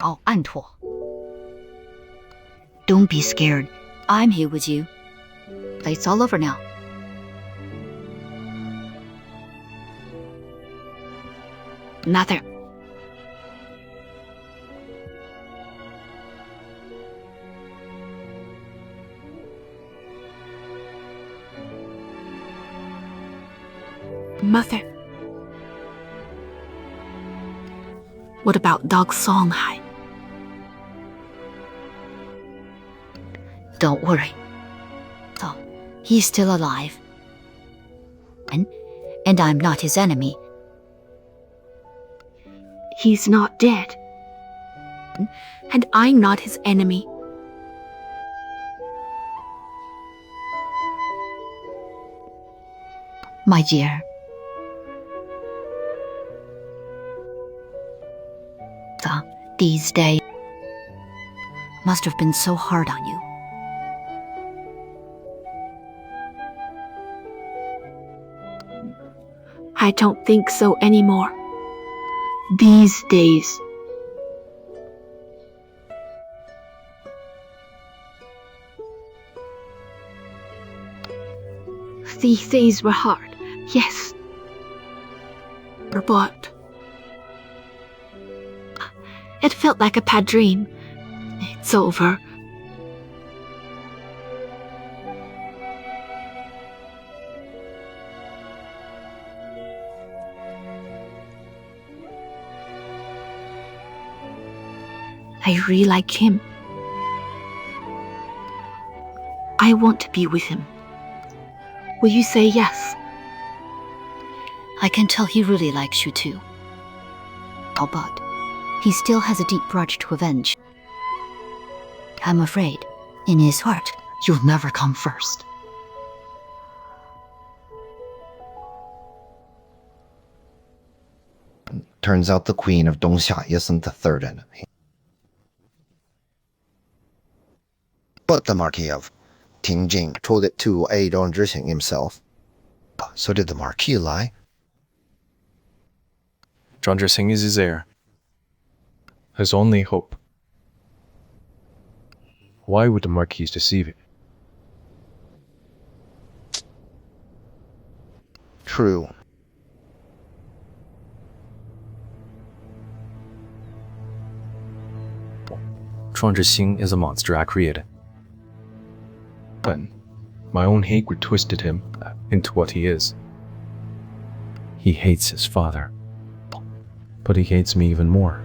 好暗妥。Don't be scared. I'm here with you. It's all over now. Mother. Mother. What about dog Zang Hai? Don't worry. Oh, he's still alive. And I'm not his enemy. He's not dead. And I'm not his enemy. My dear. These days must have been so hard on you. I don't think so anymore. These days. These days were hard, yes. But it felt like a bad dream. It's over. I really like him. I want to be with him. Will you say yes? I can tell he really likes you too. Oh, but he still has a deep grudge to avenge. I'm afraid, in his heart, you'll never come first. Turns out the Queen of Dongxia isn't the third enemy, but the Marquis of Tingjing told it to Zhang Jingyi himself. So did the Marquis lie? Zhang Jingyi is his heir. His only hope. Why would the Marquis deceive it? True. Zhang Jingyi is a monster I created. But my own hatred twisted him into what he is. He hates his father, but he hates me even more.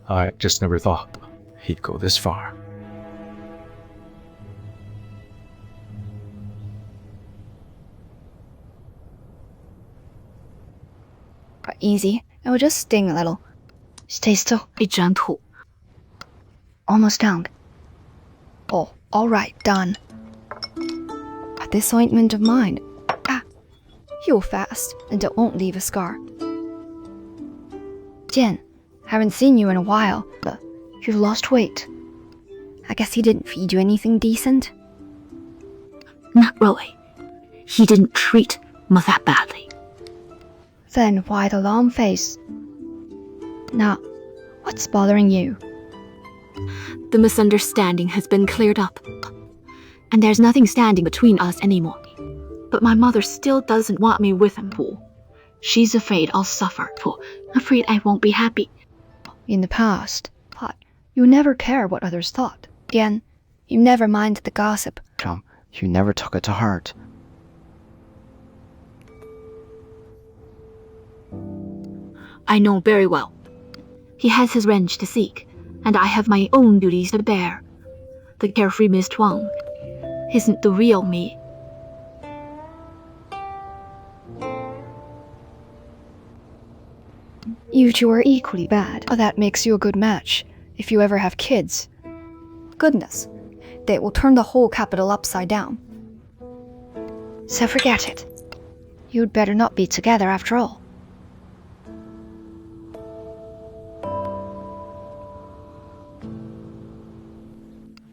I just never thought he'd go this far. Easy. It will just sting a little. Stay still. Be gentle. Almost done. Oh, all right, done. This ointment of mine. Heal fast, and it won't leave a scar. Jen, haven't seen you in a while, but you've lost weight. I guess he didn't feed you anything decent? Not really. He didn't treat me that badly. Then why the long face? Now, what's bothering you? The misunderstanding has been cleared up, and there's nothing standing between us anymore. But my mother still doesn't want me with him, Pu. She's afraid I'll suffer, Pu. Afraid I won't be happy. In the past, but you never care what others thought. Again, you never mind the gossip. Chung, you never took it to heart. I know very well. He has his revenge to seek, and I have my own duties to bear. The carefree Miss Huang isn't the real me. You two are equally bad. That makes you a good match, if you ever have kids. Goodness, they will turn the whole capital upside down. So forget it. You'd better not be together after all.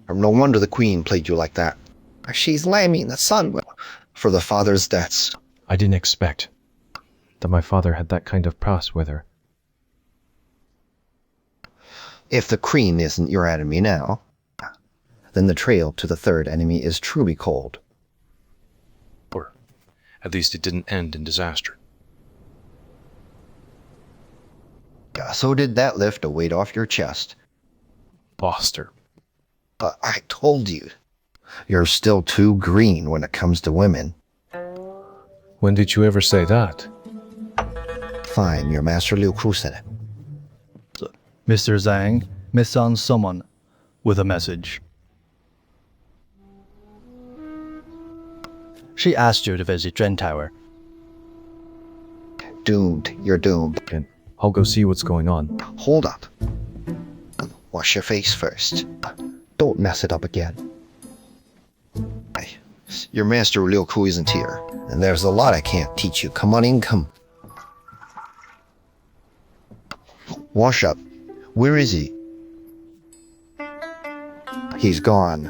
No wonder the Queen played you like that. She's lambing the son for the father's debts. I didn't expect that my father had that kind of past with her. If the queen isn't your enemy now, then the trail to the third enemy is truly cold. Or at least it didn't end in disaster. So did that lift a weight off your chest. Foster. But I told you, you're still too green when it comes to women. When did you ever say that? Fine, your master YOUKU said it. Mr. Zhang missed someone with a message. She asked you to visit Zhen Tower. Doomed, you're doomed. And I'll go see what's going on. Hold up. Wash your face first. Don't mess it up again. Hey, your master YOUKU isn't here, and there's a lot I can't teach you. Come on in, come. Wash up. Where is he? He's gone.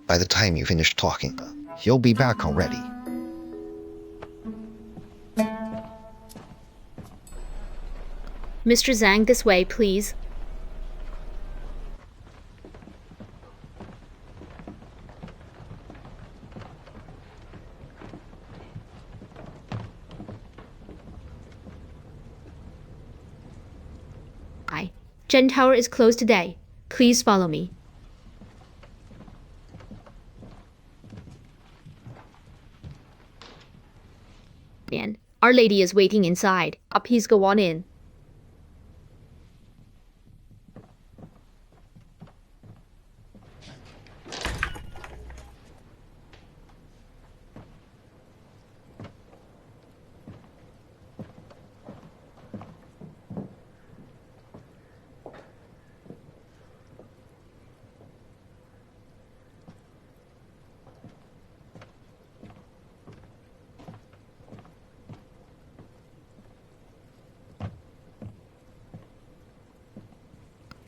By the time you finish talking, he'll be back already. Mr. Zhang, this way, please. Hi. Zhen Tower is closed today. Please follow me. And Our Lady is waiting inside. Please go on in.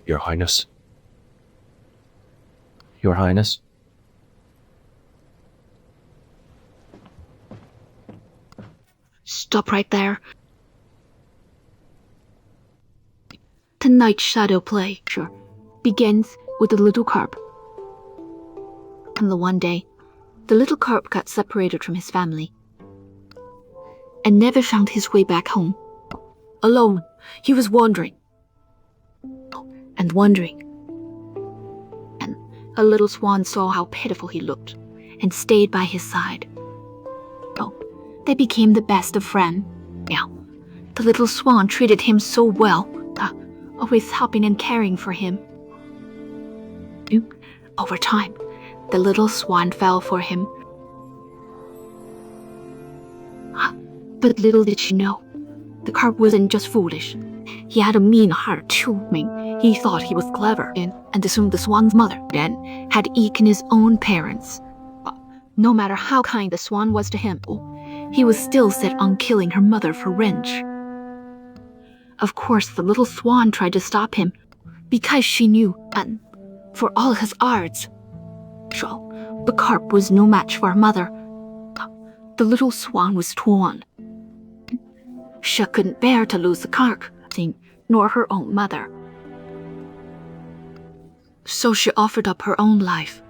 Your Highness. Your Highness. Stop right there. Tonight's shadow play begins with the little carp. And the one day, the little carp got separated from his family and never found his way back home. Alone, he was wandering and wondering. And a little swan saw how pitiful he looked and stayed by his side. Oh, they became the best of friends. Yeah, the little swan treated him so well, always helping and caring for him. Over time, the little swan fell for him. But little did she know, the carp wasn't just foolish. He had a mean heart too. He thought he was clever and assumed the swan's mother then had eaten his own parents. No matter how kind the swan was to him, he was still set on killing her mother for revenge. Of course, the little swan tried to stop him because she knew, and for all his arts, the carp was no match for her mother. The little swan was torn. She couldn't bear to lose the carp, nor her own mother. So she offered up her own life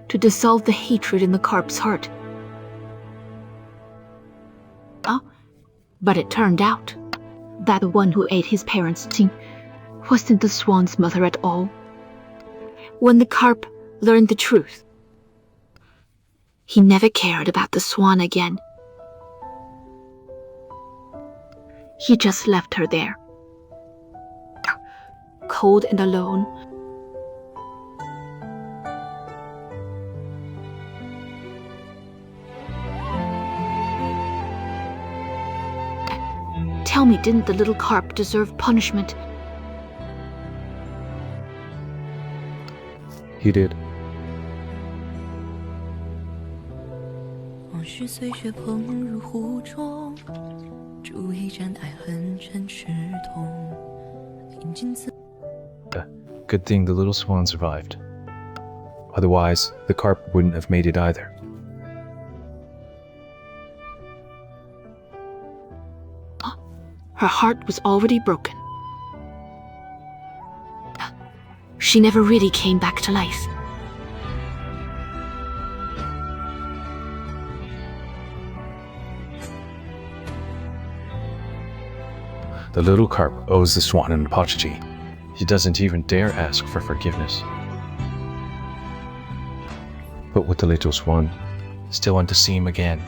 to dissolve the hatred in the carp's heart. But it turned out that the one who ate his parents' wasn't the swan's mother at all. When the carp learned the truth, he never cared about the swan again. He just left her there, cold and alone. Tell me, didn't the little carp deserve punishment? He did. 往事随雪碰入湖中，煮一盏爱恨沉池痛，饮尽自。 Good thing the little swan survived. Otherwise, the carp wouldn't have made it either. her heart was already broken. She never really came back to life. The little carp owes the swan an apology. He doesn't even dare ask for forgiveness. But with the little swan, still want to see him again.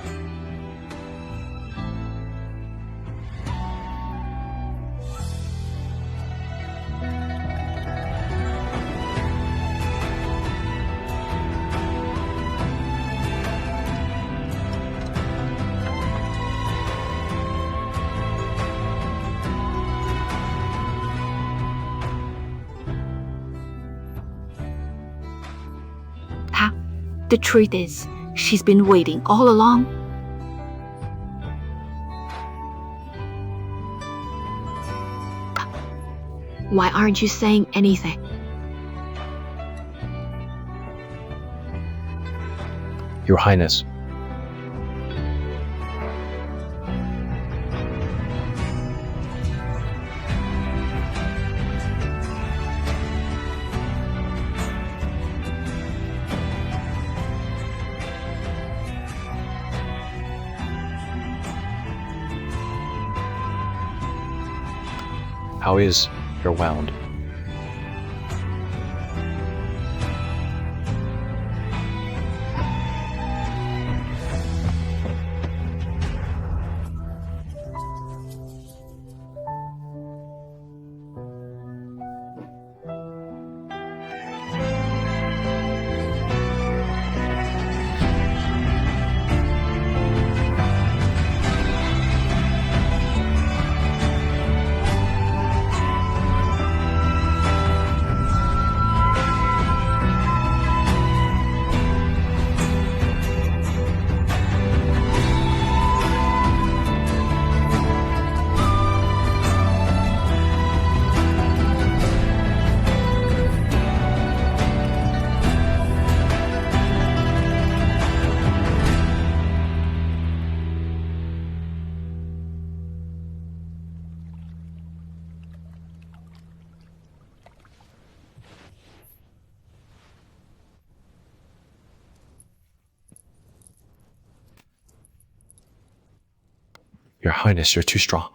The truth is, she's been waiting all along. Why aren't you saying anything? Your Highness. How is your wound? Your Highness, you're too strong.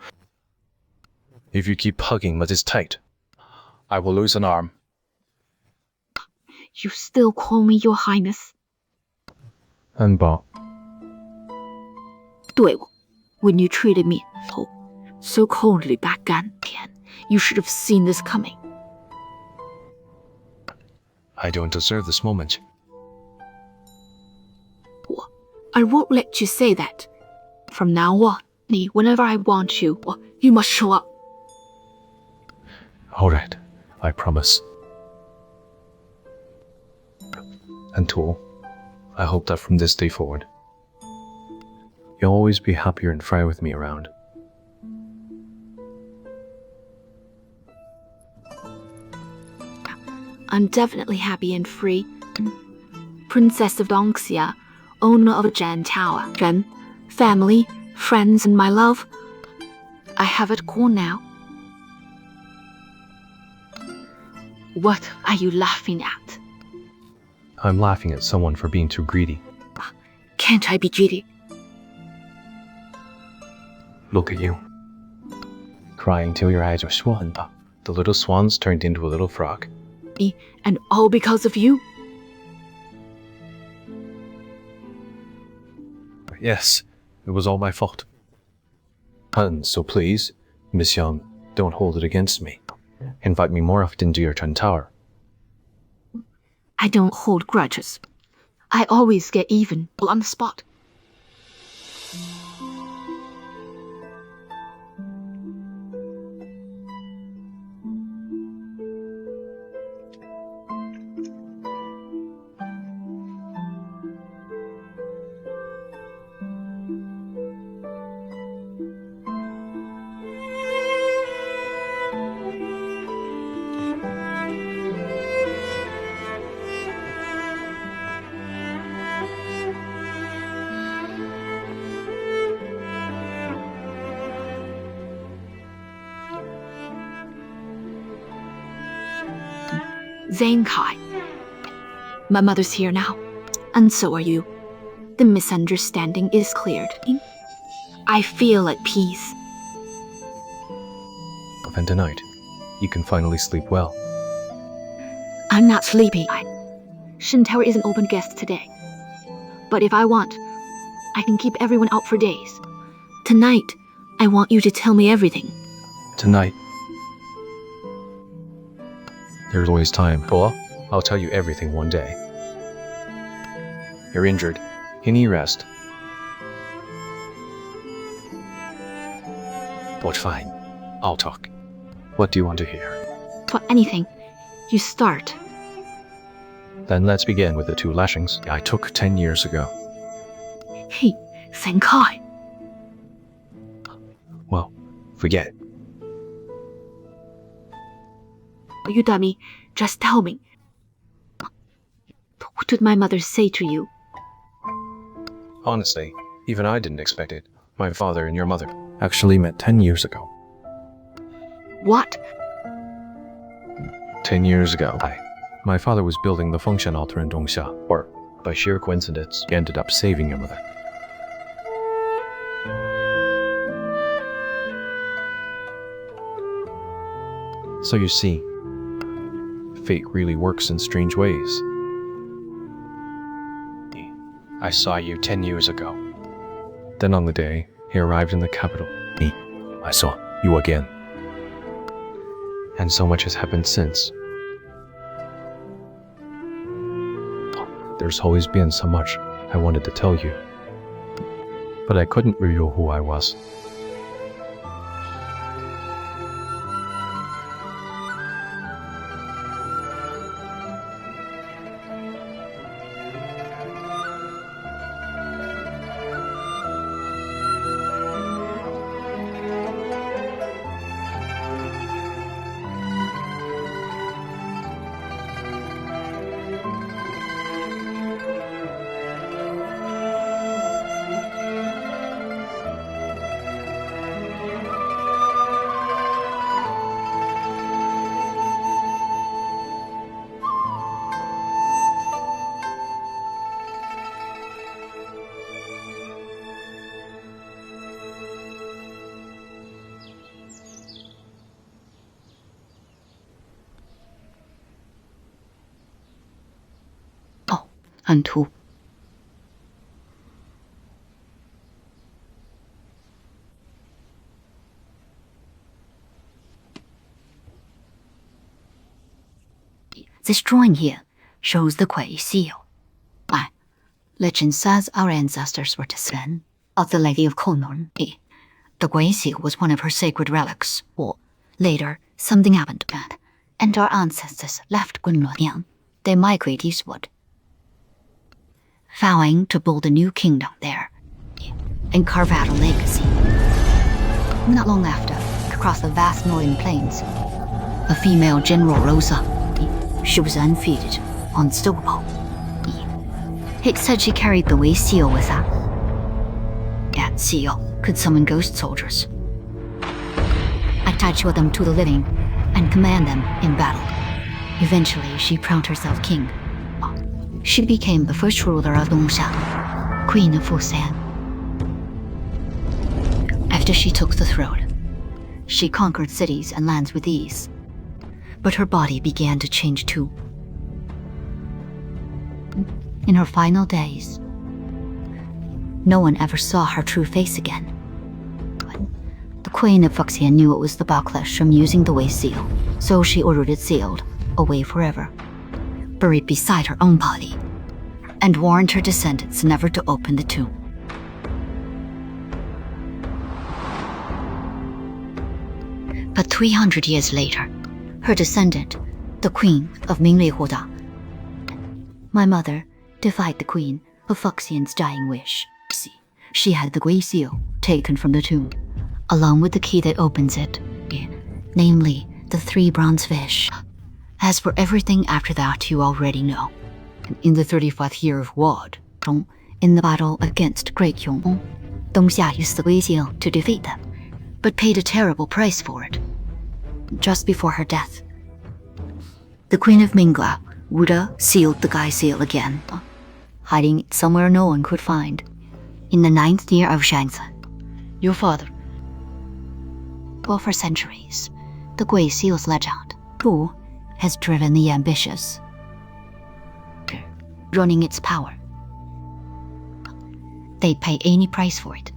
If you keep hugging but it's tight, I will lose an arm. You still call me your Highness? 安保. 对我, when you treated me so coldly back then, you should have seen this coming. I don't deserve this moment. I won't let you say that. From now on, whenever I want you, you must show up. All right, I promise. And Tool, I hope that from this day forward, you'll always be happier and free with me around. I'm definitely happy and free. Princess of Dongxia, owner of a Zhan Tower. Chen, family, friends, and my love. I have it all now. What are you laughing at? I'm laughing at someone for being too greedy. Can't I be greedy? Look at you. Crying till your eyes are swollen. The little swans turned into a little frog. And all because of you? Yes, it was all my fault. And so please, Miss Young, don't hold it against me. Invite me more often to your Chen Tower. I don't hold grudges. I always get even on the spot. Zang Hai. My mother's here now, and so are you. The misunderstanding is cleared. I feel at peace. And tonight, you can finally sleep well. I'm not sleepy. Shin Tower isn't open to guests today. But if I want, I can keep everyone out for days. Tonight, I want you to tell me everything. Tonight. There's always time. Well, I'll tell you everything one day. You're injured. You need rest. But fine. I'll talk. What do you want to hear? For anything, you start. Then let's begin with the 2 lashings I took 10 years ago. Hey, Zang Hai. Well, forget it. You dummy, just tell me. What did my mother say to you? Honestly, even I didn't expect it. My father and your mother actually met 10 years ago. What? 10 years ago, my father was building the function altar in Dongxia, or, by sheer coincidence, he ended up saving your mother. So you see, fate really works in strange ways. I saw you 10 years ago. Then on the day he arrived in the capital, I saw you again. And so much has happened since. There's always been so much I wanted to tell you, but I couldn't reveal who I was. and who. This drawing here shows the Kuai seal. Legend says our ancestors were descendants of the Lady of Kunlun. The Kuai seal was one of her sacred relics. Later, something happened to that, and our ancestors left Guoqiang. They migrated eastward, vowing to build a new kingdom there and carve out a legacy. Not long after, across the vast northern plains, a female general rose up. She was unfeated, unstoppable. It said she carried the Wei seal with her. That seal could summon ghost soldiers, attach them to the living, and command them in battle. Eventually, she crowned herself king. She became the first ruler of Dongxia, Queen of Fusan. After she took the throne, she conquered cities and lands with ease. But her body began to change too. In her final days, no one ever saw her true face again. The Queen of Fuxian knew it was the backlash from using the Wei seal, so she ordered it sealed, away forever, buried beside her own body, and warned her descendants never to open the tomb. But 300 years later, her descendant, the Queen of Minglihuda, my mother, defied the Queen of Fuxian's dying wish. She had the Gui seal taken from the tomb, along with the key that opens it, namely the 3 bronze fish. As for everything after that, you already know. In the 35th year of Wad, Zhong, in the battle against Great Yong, Dongxia used the Gui seal to defeat them, but paid a terrible price for it. Just before her death, The Queen of Mingla would have sealed the Gai seal again, hiding it somewhere no one could find. In the 9th year of Shangzhen, your father. Well, for centuries, the Gui seal's legend, Wu, has driven the ambitious, running its power. They'd pay any price for it.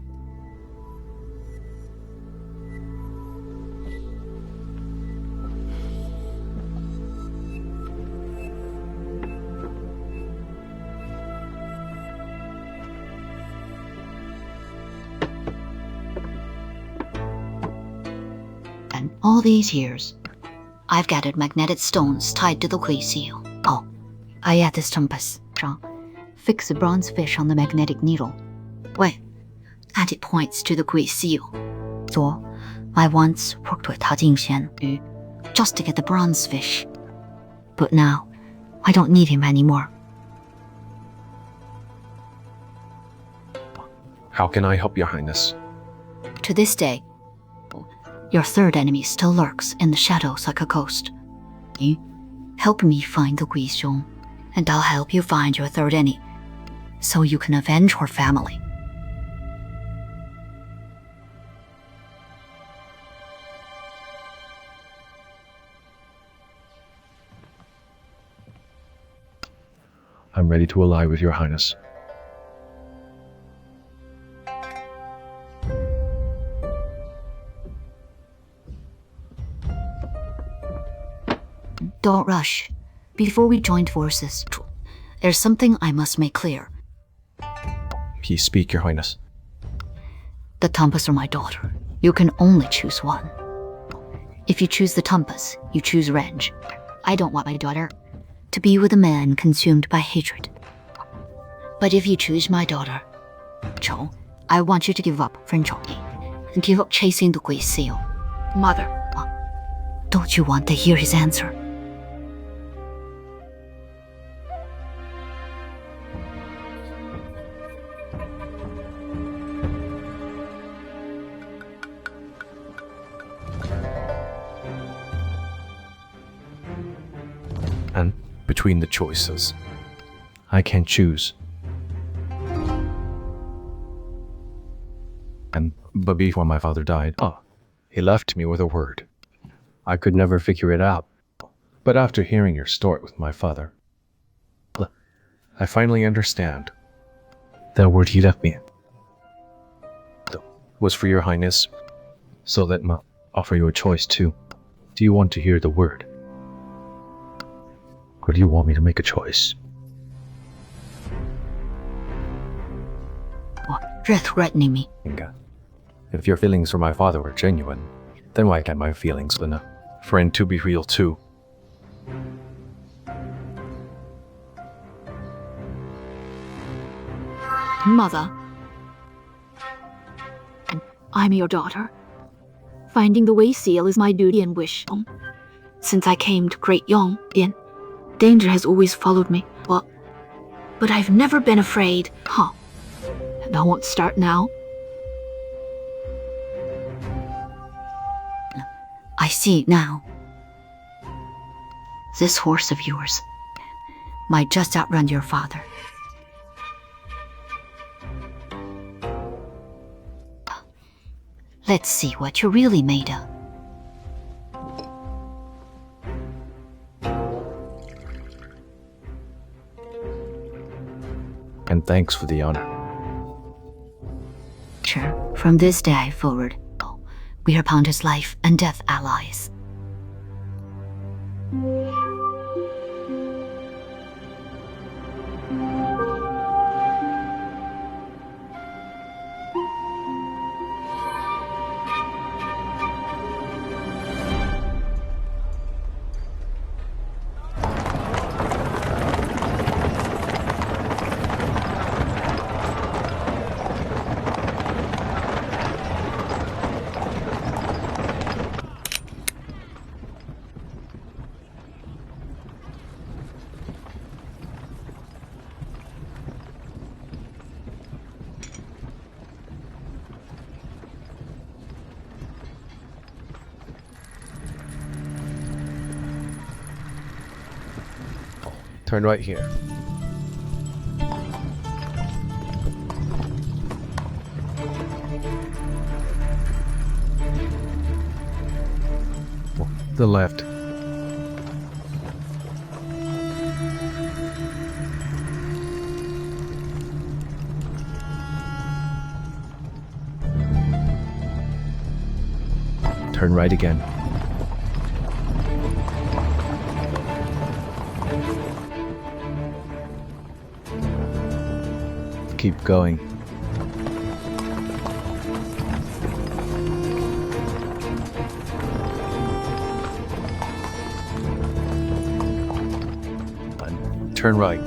And all these years, I've gathered magnetic stones tied to the Gui seal. Oh, I add this compass, Zhang. Fix a bronze fish on the magnetic needle. Wait, and it points to the Gui seal. So, I once worked with Ta Jingxian just to get the bronze fish. But now, I don't need him anymore. How can I help your highness? To this day, your third enemy still lurks in the shadows like a ghost. Help me find the Gui Xiong, and I'll help you find your third enemy, so you can avenge her family. I'm ready to ally with your highness. Don't rush. Before we join forces, there's something I must make clear. Please speak, your highness. The Tumpas are my daughter. You can only choose one. If you choose the Tumpas, you choose revenge. I don't want my daughter to be with a man consumed by hatred. But if you choose my daughter, Zhou, I want you to give up Zhou and give up chasing the Gui seal. Mother. Don't you want to hear his answer? And between the choices, I can't choose. But before my father died, he left me with a word. I could never figure it out. But after hearing your story with my father, I finally understand. That word he left me was for your highness, so let me offer you a choice too. Do you want to hear the word? Or do you want me to make a choice? You're threatening me. If your feelings for my father were genuine, then why can't my feelings for a friend to be real too? Mother. I'm your daughter. Finding the Wei seal is my duty and wish. Since I came to Great Yong, danger has always followed me. But I've never been afraid. And I won't start now. I see it now. This horse of yours might just outrun your father. Let's see what you're really made of. And thanks for the honor. Sure, from this day forward, we are Ponder's life and death allies. Turn right here. The left. Turn right again. Keep going. And turn right.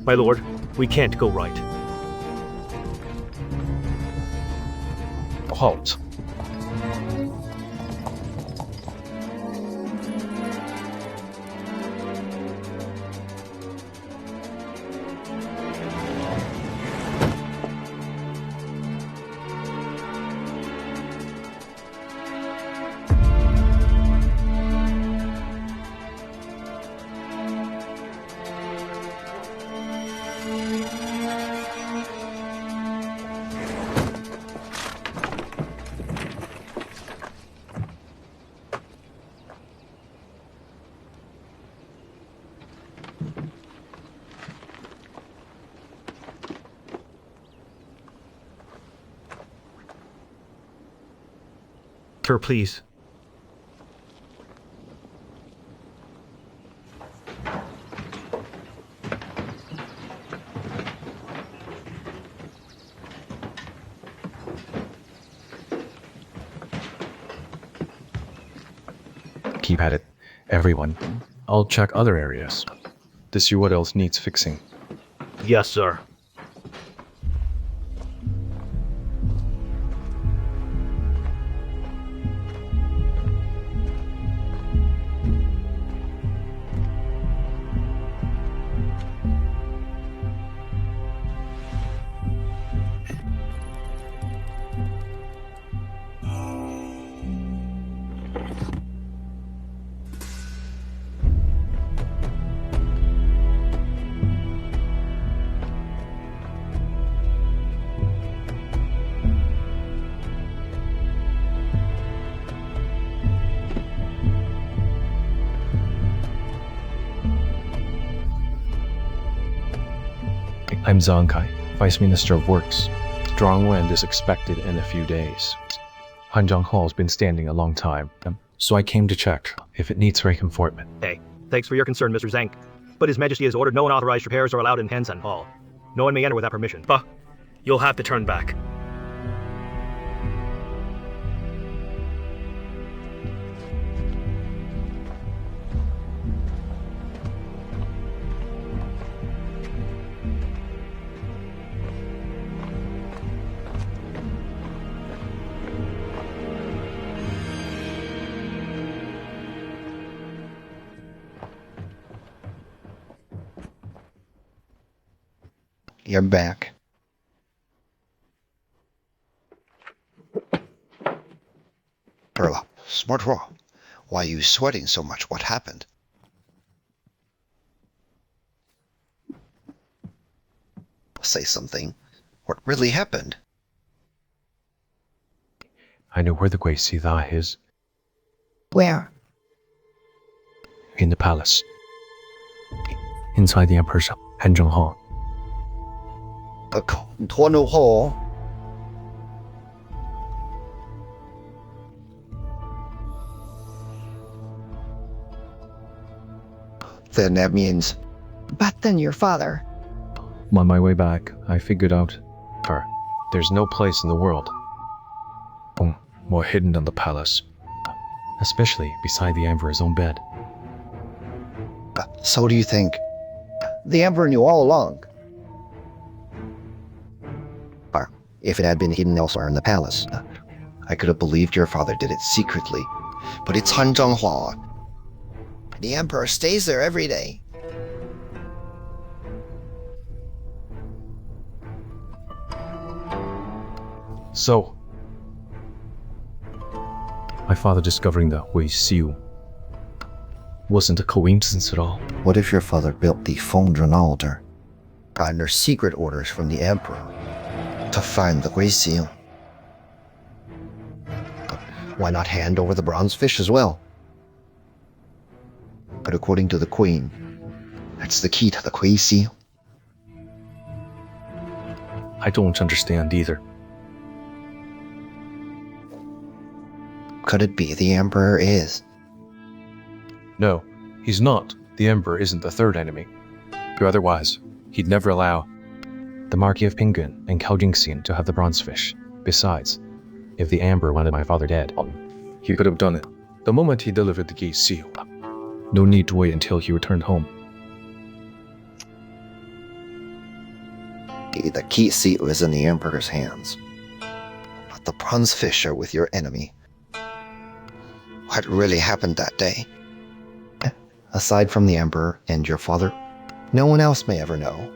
My lord, we can't go right. Halt. Sir, please. Keep at it, everyone. I'll check other areas to see what else needs fixing. Yes, sir. I'm Zang Hai, Vice Minister of Works. Strong wind is expected in a few days. Hanzhang Hall's been standing a long time, so I came to check if it needs reinforcement. Hey, thanks for your concern, Mr. Zhang. But His Majesty has ordered no unauthorized repairs are allowed in Hanzhan Hall. No one may enter without permission. But you'll have to turn back. You're back. Perla, smart raw. Why are you sweating so much? What happened? Say something. What really happened? I know where the Guoqiang is. Where? In the palace. Inside the Emperor's Hanzhang Hall. Tuanu Hall. Then that means... But then your father. On my way back, I figured out there's no place in the world more hidden than the palace, especially beside the Emperor's own bed. So do you think the Emperor knew all along? Or if it had been hidden elsewhere in the palace, I could have believed your father did it secretly. But it's Hanzhang Hua. The Emperor stays there every day. So, my father discovering the Wei Xiu wasn't a coincidence at all. What if your father built the Fengzhen altar under secret orders from the emperor to find the Guoqiang? Why not hand over the bronze fish as well? But according to the queen, that's the key to the Guoqiang. I don't understand either. Could it be the emperor is? No, he's not. The Emperor isn't the third enemy. Or otherwise, he'd never allow the Marquis of Pingun and Cao Jingxian to have the bronze fish. Besides, if the Emperor wanted my father dead, he could have done it the moment he delivered the key seal. No need to wait until he returned home. The key seal is in the emperor's hands, but the bronze fish are with your enemy. What really happened that day? Aside from the emperor and your father, no one else may ever know.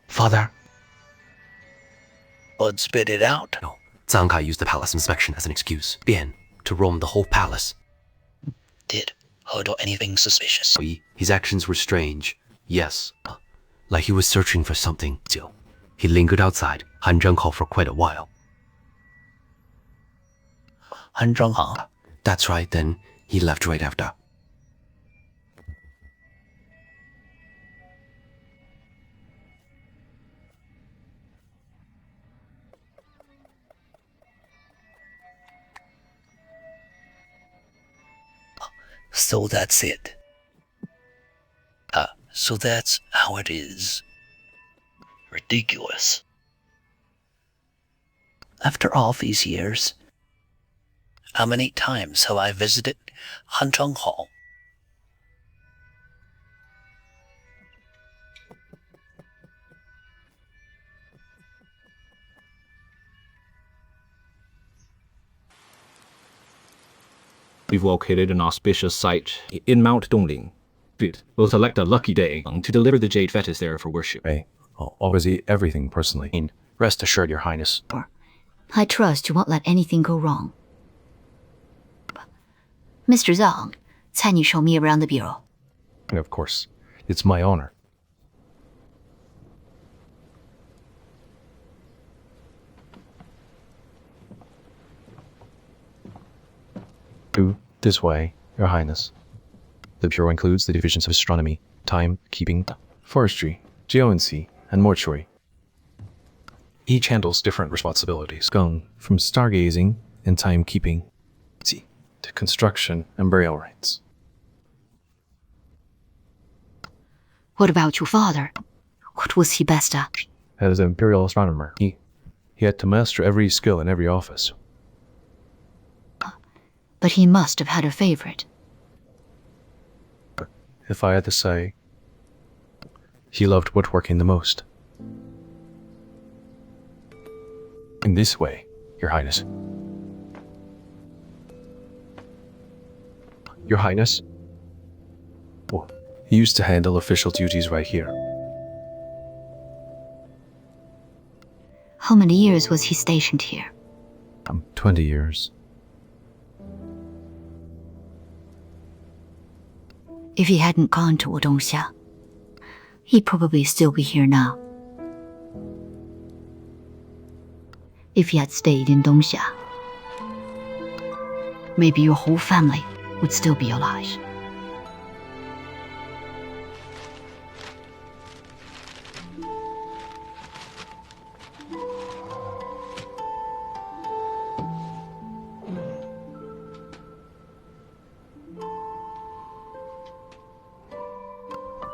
Father? Bud spit it out. No, Zang Hai used the palace inspection as an excuse. Bian, to roam the whole palace. Did Hedo anything suspicious? His actions were strange. Yes. Like he was searching for something. He lingered outside Hanzheng Hall for quite a while. Hanzheng Hall? That's right, then he left right after. So that's it. So that's how it is. Ridiculous. After all these years, how many times have I visited Hanzheng Hall? We've located an auspicious site in Mount Dongling. We'll select a lucky day to deliver the jade fetus there for worship. Hey, I'll always eat everything personally. Rest assured, Your Highness. I trust you won't let anything go wrong. Mr. Zhang, can you show me around the bureau? Of course. It's my honor. This way, Your Highness. The Bureau includes the divisions of astronomy, timekeeping, forestry, geomancy, and mortuary. Each handles different responsibilities, going from stargazing and timekeeping to construction and burial rites. What about your father? What was he best at? As an Imperial Astronomer, he had to master every skill in every office. But he must have had a favorite. If I had to say, he loved woodworking the most. In this way, Your Highness. Your Highness? Oh, he used to handle official duties right here. How many years was he stationed here? 20 years. If he hadn't gone to Wudongxia, he'd probably still be here now. If he had stayed in Dongxia, maybe your whole family would still be alive.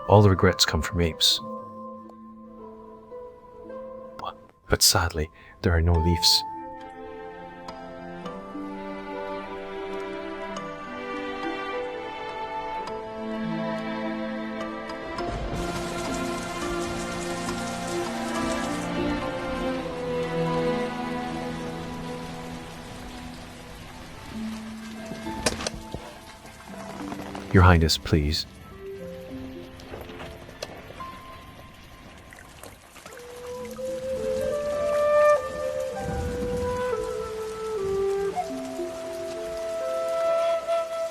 All the regrets come from apes. But sadly, there are no leaves. Your Highness, please.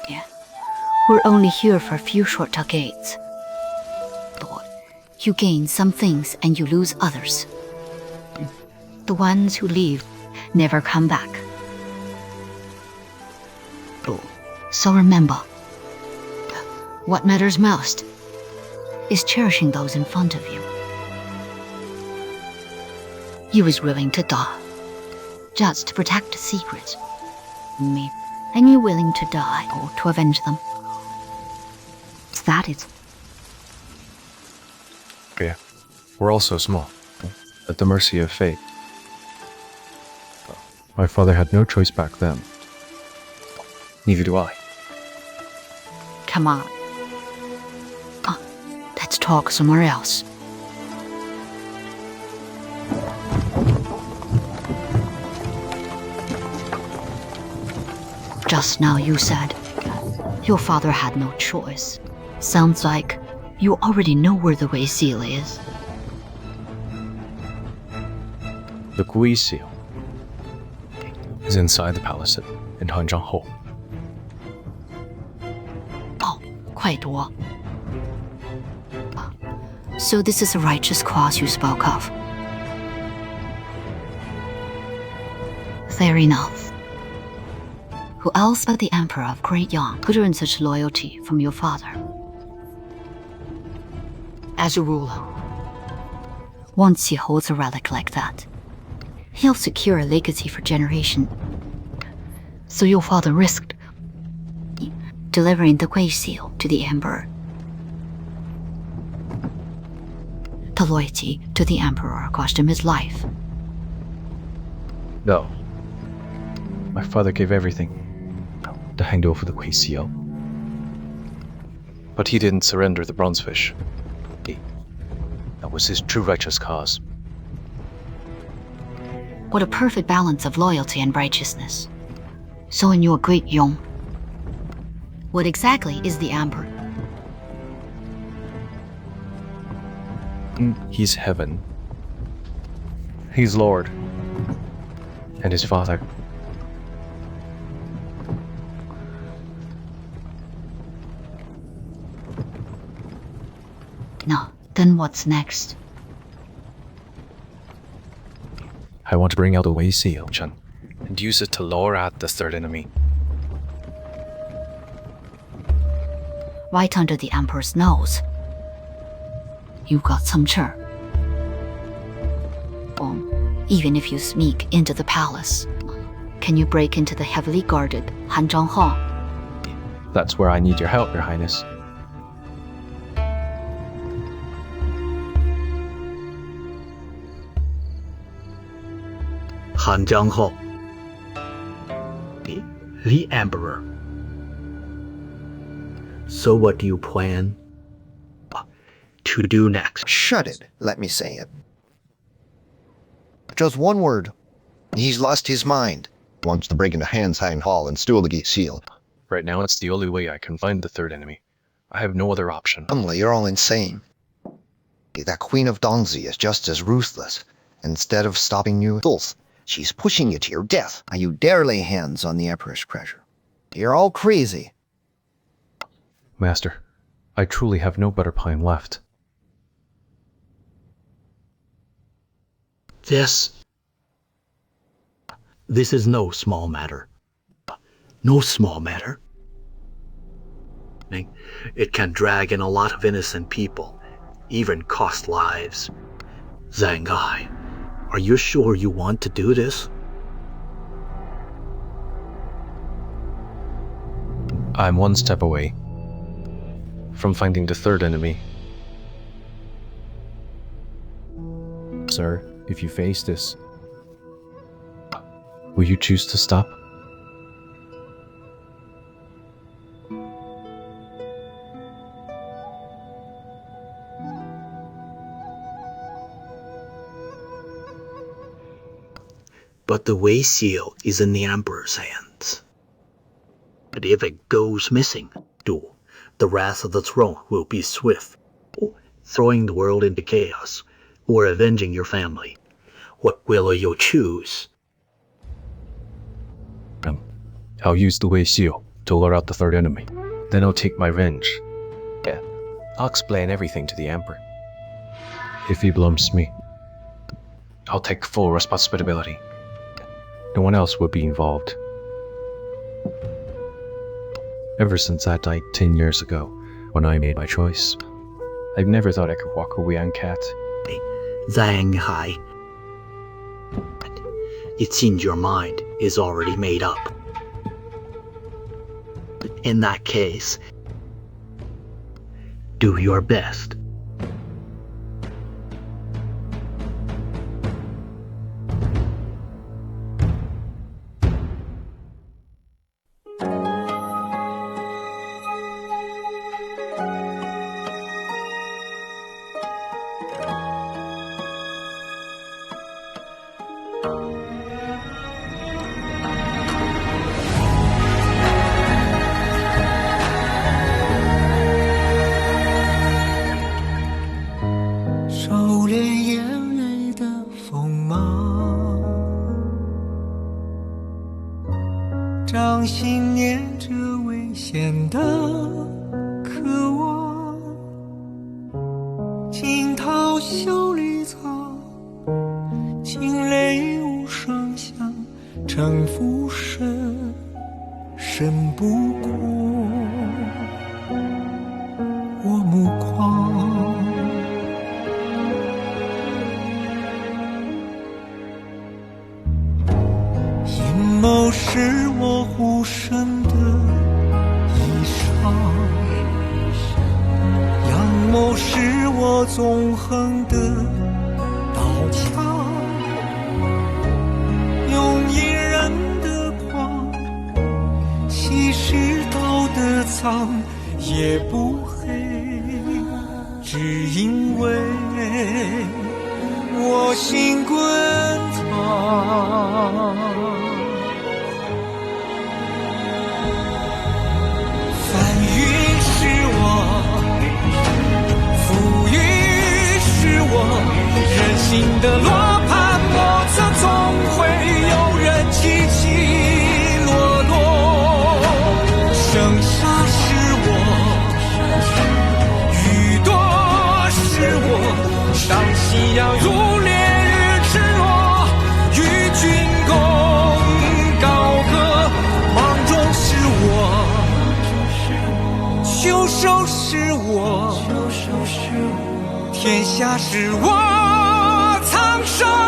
Yeah. We're only here for a few short decades. Lord, you gain some things and you lose others. The ones who leave never come back. Oh, so remember, what matters most is cherishing those in front of you. You was willing to die just to protect a secret. Me, and you willing to die or to avenge them. Is that it? Yeah. We're also small, at the mercy of fate. My father had no choice back then. Neither do I. Come on. Let's talk somewhere else. Just now you said your father had no choice. Sounds like you already know where the Wei Seal is. The Gui Seal is inside the palace in Hanzhang. Oh, Kuai Duo. So this is a righteous cause you spoke of. Fair enough. Who else but the Emperor of Guoqiang could earn such loyalty from your father? As a ruler, once he holds a relic like that, he'll secure a legacy for generation. So your father risked delivering the Gui Seal to the Emperor. The loyalty to the Emperor cost him his life. No. My father gave everything to hand over the Gui Seal. But he didn't surrender the bronzefish. That was his true righteous cause. What a perfect balance of loyalty and righteousness. So in your great Yong, what exactly is the Emperor? He's heaven. He's Lord. And his father. No, then what's next? I want to bring out the Wei Seal, Chen, and use it to lure out the third enemy. Right under the Emperor's nose. You got some Chen. Even if you sneak into the palace, can you break into the heavily guarded Hanzhang Hall? That's where I need your help, Your Highness. Hanzhang Hall. The Emperor. So what do you plan to do next? Shut it. Let me say it. Just one word. He's lost his mind. Wants to break into Hanzhang Hall and steal the Gui Seal. Right now, it's the only way I can find the third enemy. I have no other option. You're all insane. That Queen of Dongzi is just as ruthless. Instead of stopping you, she's pushing you to your death. You dare lay hands on the Emperor's treasure. You're all crazy. Master, I truly have no better plan left. This is no small matter. No small matter. It can drag in a lot of innocent people, even cost lives. Zang Hai, are you sure you want to do this? I'm one step away from finding the third enemy. Sir, if you face this, will you choose to stop? But the Wei Seal is in the Emperor's hands. But if it goes missing, The wrath of the throne will be swift, throwing the world into chaos, or avenging your family. What will you choose? I'll use the Wei Xiu to lure out the third enemy. Then I'll take my revenge. Yeah, I'll explain everything to the Emperor. If he blames me, I'll take full responsibility. No one else will be involved. Ever since I died 10 years ago, when I made my choice, I've never thought I could walk away on cat. Zang Hai. It seems your mind is already made up. In that case, do your best.收敛眼泪的锋芒，掌心念着危险的渴望，惊涛袖里藏，惊雷无声响，城府深，深不过我目光。阴谋是我护身的衣裳，阳谋是我纵横的刀枪，用隐忍的狂，稀释道德藏，也不黑，只因为我心滚烫。人心的罗盘莫测，总会有人起起落落。盛夏是我，雨多是我，当夕阳如烈日赤裸，与君共高歌。芒种是我，秋收是我，天下是我。苍生。